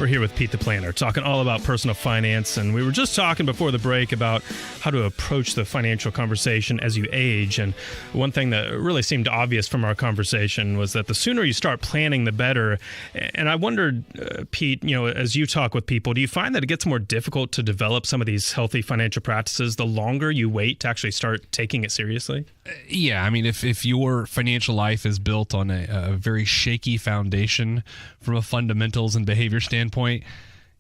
We're here with Pete the Planner, talking all about personal finance, and we were just talking before the break about how to approach the financial conversation as you age. And one thing that really seemed obvious from our conversation was that the sooner you start planning, the better. And I wondered, Pete, as you talk with people, do you find that it gets more difficult to develop some of these healthy financial practices the longer you wait to actually start taking it seriously? Yeah, I mean, if your financial life is built on a very shaky foundation from a fundamentals and behavior standpoint,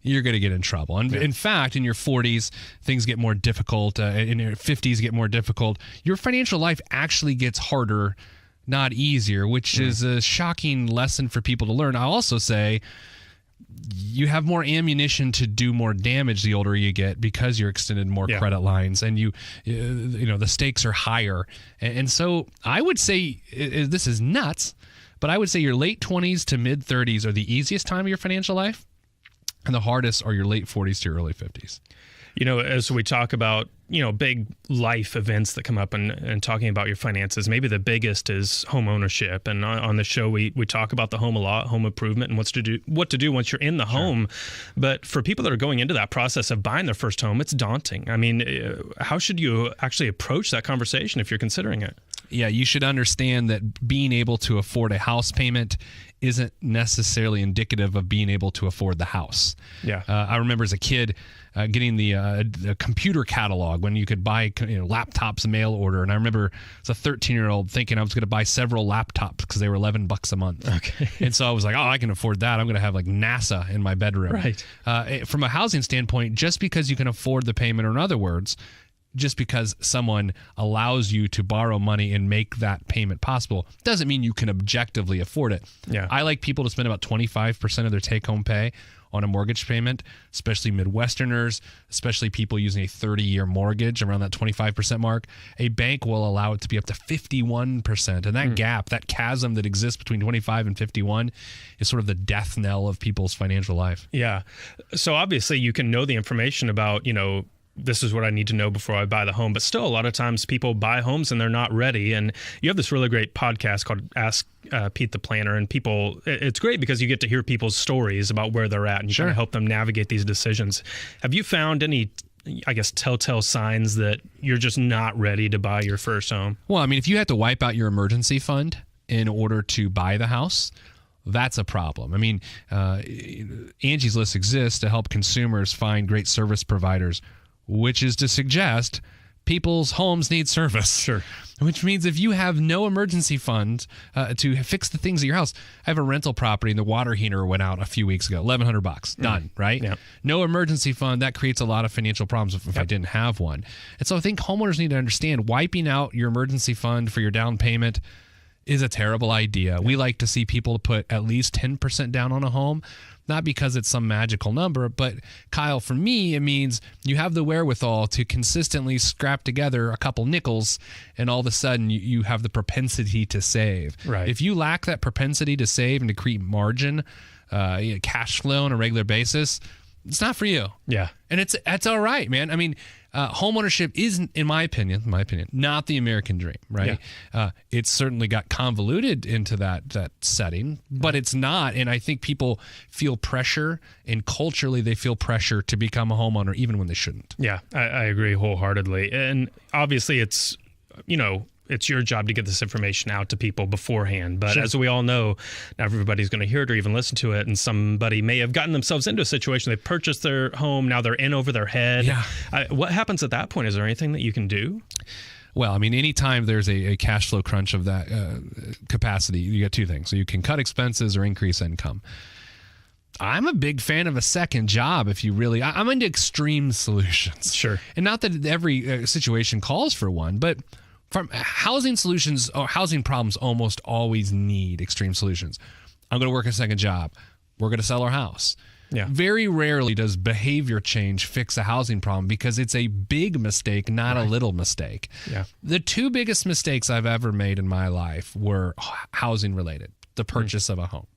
you're going to get in trouble. And in fact, in your 40s, things get more difficult. In your 50s, get more difficult. Your financial life actually gets harder, not easier, which is a shocking lesson for people to learn. I'll also say you have more ammunition to do more damage the older you get because you're extended more credit lines, and the stakes are higher. And so I would say, this is nuts, but I would say your late 20s to mid 30s are the easiest time of your financial life, and the hardest are your late 40s to your early 50s. As we talk about, big life events that come up and talking about your finances, maybe the biggest is home ownership. And on the show, we talk about the home a lot, home improvement, and what to do once you're in the home. But for people that are going into that process of buying their first home, it's daunting. I mean, how should you actually approach that conversation if you're considering it? Yeah, you should understand that being able to afford a house payment isn't necessarily indicative of being able to afford the house. Yeah, I remember as a kid getting the computer catalog when you could buy laptops mail order, and I remember as a 13-year-old thinking I was going to buy several laptops because they were $11 a month. Okay, and so I was like, oh, I can afford that. I'm going to have like NASA in my bedroom. Right. From a housing standpoint, just because you can afford the payment, or in other words, just because someone allows you to borrow money and make that payment possible doesn't mean you can objectively afford it. Yeah. I like people to spend about 25% of their take-home pay on a mortgage payment, especially Midwesterners, especially people using a 30-year mortgage around that 25% mark. A bank will allow it to be up to 51%. And that gap, that chasm that exists between 25 and 51 is sort of the death knell of people's financial life. Yeah. So obviously you can know the information about, this is what I need to know before I buy the home. But still, a lot of times people buy homes and they're not ready. And you have this really great podcast called Ask Pete the Planner. And it's great because you get to hear people's stories about where they're at, and you kind of help them navigate these decisions. Have you found any, telltale signs that you're just not ready to buy your first home? Well, I mean, if you had to wipe out your emergency fund in order to buy the house, that's a problem. I mean, Angie's List exists to help consumers find great service providers, which is to suggest people's homes need service. Sure. Which means if you have no emergency fund to fix the things at your house. I have a rental property and the water heater went out a few weeks ago, $1,100, done, right? Yeah. No emergency fund, that creates a lot of financial problems if I didn't have one. And so I think homeowners need to understand wiping out your emergency fund for your down payment is a terrible idea. We like to see people put at least 10% down on a home, not because it's some magical number, but Kyle, for me, it means you have the wherewithal to consistently scrap together a couple nickels, and all of a sudden you have the propensity to save. Right. If you lack that propensity to save and to create margin, cash flow on a regular basis, it's not for you. Yeah. And that's all right, man. I mean, homeownership is, in my opinion, not the American dream, right? Yeah. It's certainly got convoluted into that setting, but it's not. And I think people feel pressure, and culturally they feel pressure to become a homeowner even when they shouldn't. Yeah, I agree wholeheartedly. And obviously it's your job to get this information out to people beforehand. But as we all know, not everybody's going to hear it or even listen to it. And somebody may have gotten themselves into a situation. They purchased their home. Now they're in over their head. Yeah. What happens at that point? Is there anything that you can do? Well, I mean, anytime there's a cash flow crunch of that capacity, you get two things. So you can cut expenses or increase income. I'm a big fan of a second job if you really... I'm into extreme solutions. Sure. And not that every situation calls for one, but... From housing solutions or housing problems almost always need extreme solutions. I'm going to work a second job. We're going to sell our house. Yeah. Very rarely does behavior change fix a housing problem because it's a big mistake, not a little mistake. Yeah. The two biggest mistakes I've ever made in my life were housing related. The purchase of a home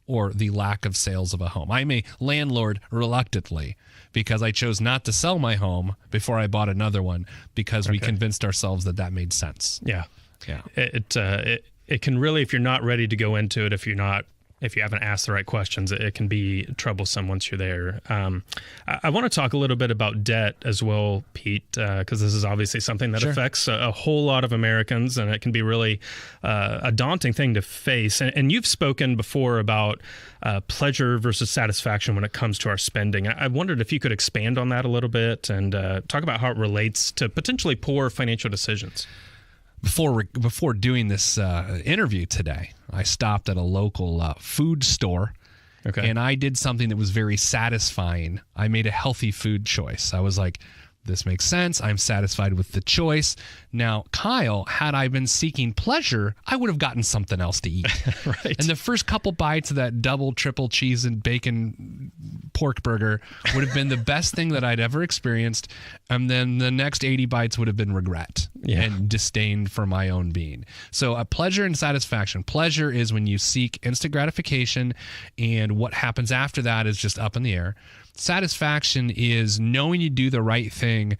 or the lack of sales of a home. I'm a landlord reluctantly because I chose not to sell my home before I bought another one because we convinced ourselves that made sense. Yeah. Yeah. It can really, if you're not ready to go into it, if you're not if you haven't asked the right questions, it can be troublesome once you're there. I want to talk a little bit about debt as well, Pete, because this is obviously something that affects a whole lot of Americans, and it can be really a daunting thing to face. And you've spoken before about pleasure versus satisfaction when it comes to our spending. I wondered if you could expand on that a little bit and talk about how it relates to potentially poor financial decisions. Before doing this interview today, I stopped at a local food store, and I did something that was very satisfying. I made a healthy food choice. I was like, this makes sense. I'm satisfied with the choice. Now, Kyle, had I been seeking pleasure, I would have gotten something else to eat. Right. And the first couple bites of that double, triple cheese and bacon pork burger would have been the best thing that I'd ever experienced. And then the next 80 bites would have been regret and disdain for my own being. So pleasure and satisfaction. Pleasure is when you seek instant gratification, and what happens after that is just up in the air. Satisfaction is knowing you do the right thing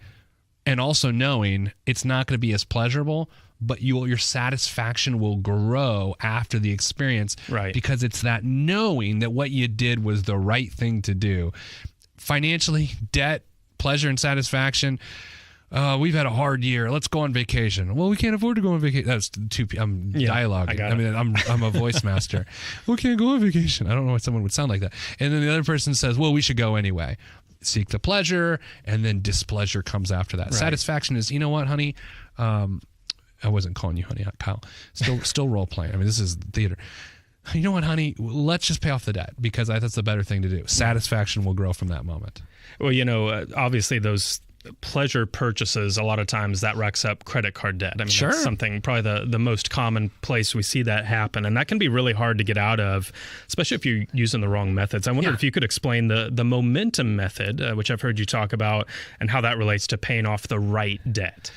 and also knowing it's not going to be as pleasurable, but your satisfaction will grow after the experience, right? Because it's that knowing that what you did was the right thing to do. Financially, debt, pleasure, and satisfaction. We've had a hard year. Let's go on vacation. Well, we can't afford to go on vacation. That's dialogue. I'm a voice master. We can't go on vacation. I don't know why someone would sound like that. And then the other person says, well, we should go anyway. Seek the pleasure, and then displeasure comes after that. Right. Satisfaction is, you know what, honey? I wasn't calling you honey, Kyle. Still role playing. I mean, this is theater. You know what, honey? Let's just pay off the debt, because that's the better thing to do. Satisfaction will grow from that moment. Well, obviously those pleasure purchases, a lot of times that racks up credit card debt. I mean, that's something, probably the most common place we see that happen. And that can be really hard to get out of, especially if you're using the wrong methods. I wonder if you could explain the momentum method, which I've heard you talk about, and how that relates to paying off the right debt.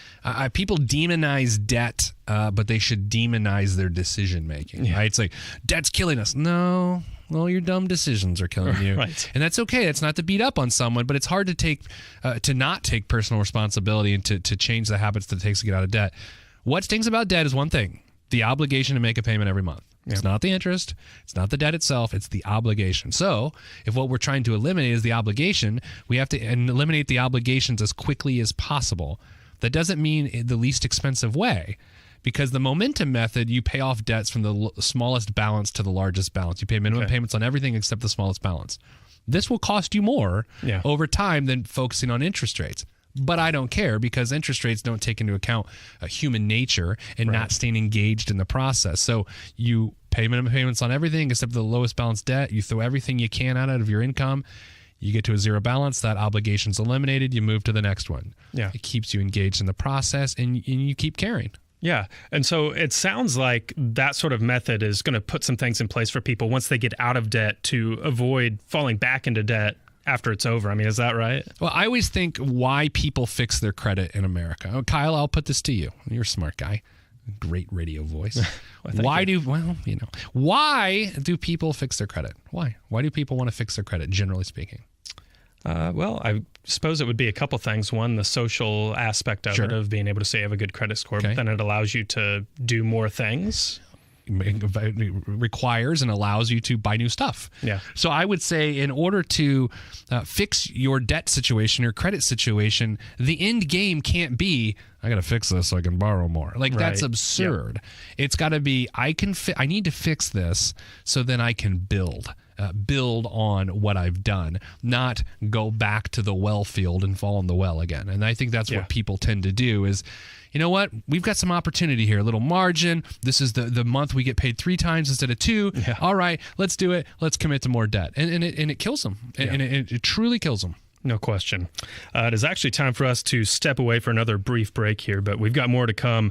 People demonize debt, but they should demonize their decision making. Right? It's like, debt's killing us. No. Well, your dumb decisions are killing you. Right. And that's okay. It's not to beat up on someone, but it's hard to not take personal responsibility and to change the habits that it takes to get out of debt. What stings about debt is one thing: the obligation to make a payment every month. It's not the interest. It's not the debt itself. It's the obligation. So if what we're trying to eliminate is the obligation, we have to eliminate the obligations as quickly as possible. That doesn't mean the least expensive way. Because the momentum method, you pay off debts from the smallest balance to the largest balance. You pay minimum payments on everything except the smallest balance. This will cost you more over time than focusing on interest rates. But I don't care, because interest rates don't take into account human nature and not staying engaged in the process. So you pay minimum payments on everything except the lowest balance debt. You throw everything you can out of your income. You get to a zero balance, that obligation's eliminated, you move to the next one. Yeah. It keeps you engaged in the process, and you keep carrying. Yeah. And so it sounds like that sort of method is going to put some things in place for people once they get out of debt to avoid falling back into debt after it's over. I mean, is that right? Well, I always think why people fix their credit in America. Oh, Kyle, I'll put this to you. You're a smart guy. Great radio voice. Why do people fix their credit? Why? Why do people want to fix their credit, generally speaking? Well, I suppose it would be a couple things. One, the social aspect of it, of being able to say you have a good credit score, but then it allows you to do more things. It requires and allows you to buy new stuff. Yeah. So I would say, in order to fix your debt situation or credit situation, the end game can't be, I got to fix this so I can borrow more. That's absurd. Yep. It's got to be, I need to fix this so then I can build on what I've done, not go back to the well field and fall in the well again. And I think that's what people tend to do is, you know what? We've got some opportunity here, a little margin. This is the month we get paid 3 times instead of 2. Yeah. All right, let's do it. Let's commit to more debt. And it kills them. And it truly kills them. No question. It is actually time for us to step away for another brief break here, but we've got more to come.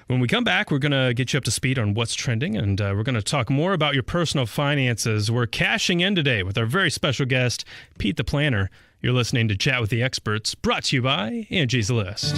When we come back, we're going to get you up to speed on what's trending, and we're going to talk more about your personal finances. We're cashing in today with our very special guest, Pete the Planner. You're listening to Chat with the Experts, brought to you by Angie's List.